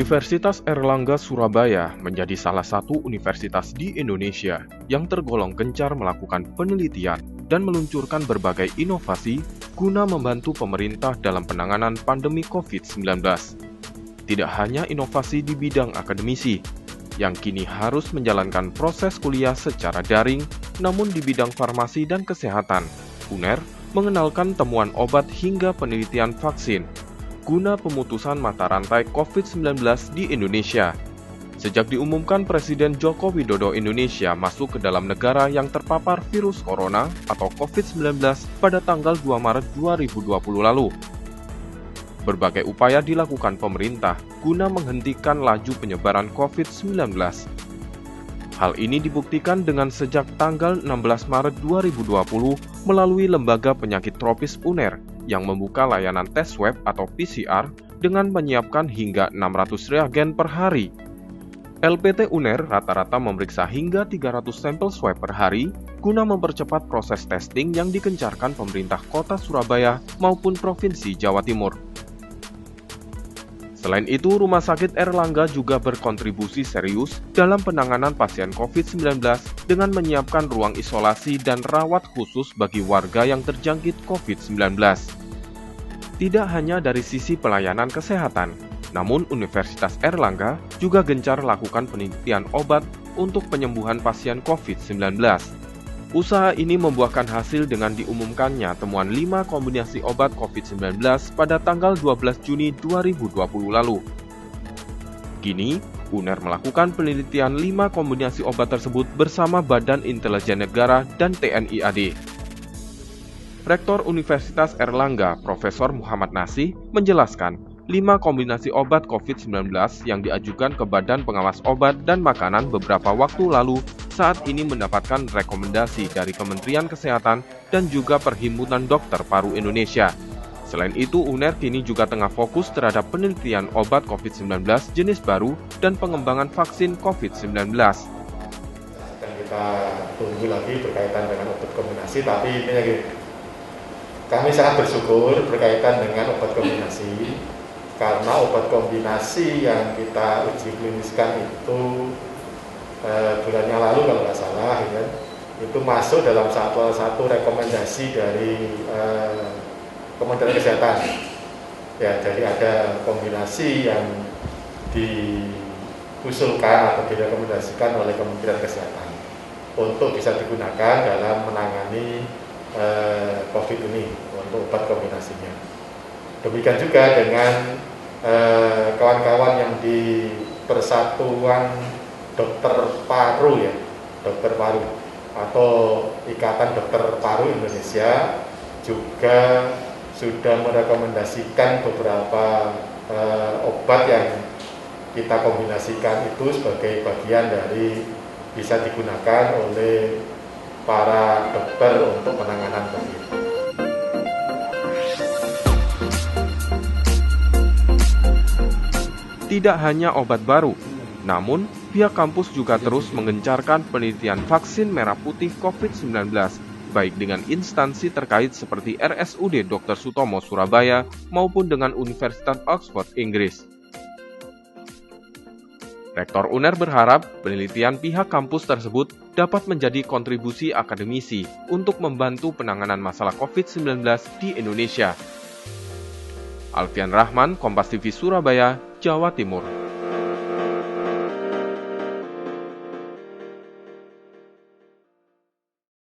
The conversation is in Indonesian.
Universitas Airlangga Surabaya menjadi salah satu universitas di Indonesia yang tergolong gencar melakukan penelitian dan meluncurkan berbagai inovasi guna membantu pemerintah dalam penanganan pandemi COVID-19. Tidak hanya inovasi di bidang akademisi, yang kini harus menjalankan proses kuliah secara daring, namun di bidang farmasi dan kesehatan, UNER mengenalkan temuan obat hingga penelitian vaksin guna pemutusan mata rantai COVID-19 di Indonesia. Sejak diumumkan Presiden Joko Widodo Indonesia masuk ke dalam negara yang terpapar virus corona atau COVID-19 pada tanggal 2 Maret 2020 lalu. Berbagai upaya dilakukan pemerintah guna menghentikan laju penyebaran COVID-19. Hal ini dibuktikan dengan sejak tanggal 16 Maret 2020 melalui Lembaga Penyakit Tropis UNER yang membuka layanan tes swab atau PCR dengan menyiapkan hingga 600 reagen per hari. LPT UNER rata-rata memeriksa hingga 300 sampel swab per hari guna mempercepat proses testing yang digencarkan pemerintah Kota Surabaya maupun Provinsi Jawa Timur. Selain itu, Rumah Sakit Airlangga juga berkontribusi serius dalam penanganan pasien COVID-19 dengan menyiapkan ruang isolasi dan rawat khusus bagi warga yang terjangkit COVID-19. Tidak hanya dari sisi pelayanan kesehatan, namun Universitas Airlangga juga gencar lakukan penelitian obat untuk penyembuhan pasien COVID-19. Usaha ini membuahkan hasil dengan diumumkannya temuan 5 kombinasi obat COVID-19 pada tanggal 12 Juni 2020 lalu. Kini, UNER melakukan penelitian 5 kombinasi obat tersebut bersama Badan Intelijen Negara dan TNI AD. Rektor Universitas Airlangga, Profesor Muhammad Nasih, menjelaskan 5 kombinasi obat COVID-19 yang diajukan ke Badan Pengawas Obat dan Makanan beberapa waktu lalu saat ini mendapatkan rekomendasi dari Kementerian Kesehatan dan juga Perhimpunan Dokter Paru Indonesia. Selain itu, UNER kini juga tengah fokus terhadap penelitian obat COVID-19 jenis baru dan pengembangan vaksin COVID-19. Dan kita tunggu lagi berkaitan dengan obat kombinasi, tapi intinya gitu. Kami sangat bersyukur berkaitan dengan obat kombinasi, karena obat kombinasi yang kita uji kliniskan itu bulan yang lalu kalau nggak salah, ya, itu masuk dalam satu rekomendasi dari Kementerian Kesehatan. Ya, jadi ada kombinasi yang diusulkan atau direkomendasikan oleh Kementerian Kesehatan untuk bisa digunakan dalam menangani COVID ini untuk obat kombinasinya. Demikian juga dengan kawan-kawan yang di Persatuan Dokter Paru, ya, Dokter Paru atau Ikatan Dokter Paru Indonesia juga sudah merekomendasikan beberapa obat yang kita kombinasikan itu sebagai bagian dari bisa digunakan oleh para dokter untuk penanganan COVID. Tidak hanya obat baru, namun pihak kampus juga terus menggencarkan penelitian vaksin merah putih COVID-19, baik dengan instansi terkait seperti RSUD Dr. Sutomo Surabaya maupun dengan Universitas Oxford, Inggris. Rektor UNER berharap penelitian pihak kampus tersebut dapat menjadi kontribusi akademisi untuk membantu penanganan masalah COVID-19 di Indonesia. Alfian Rahman, Kompas TV Surabaya, Jawa Timur.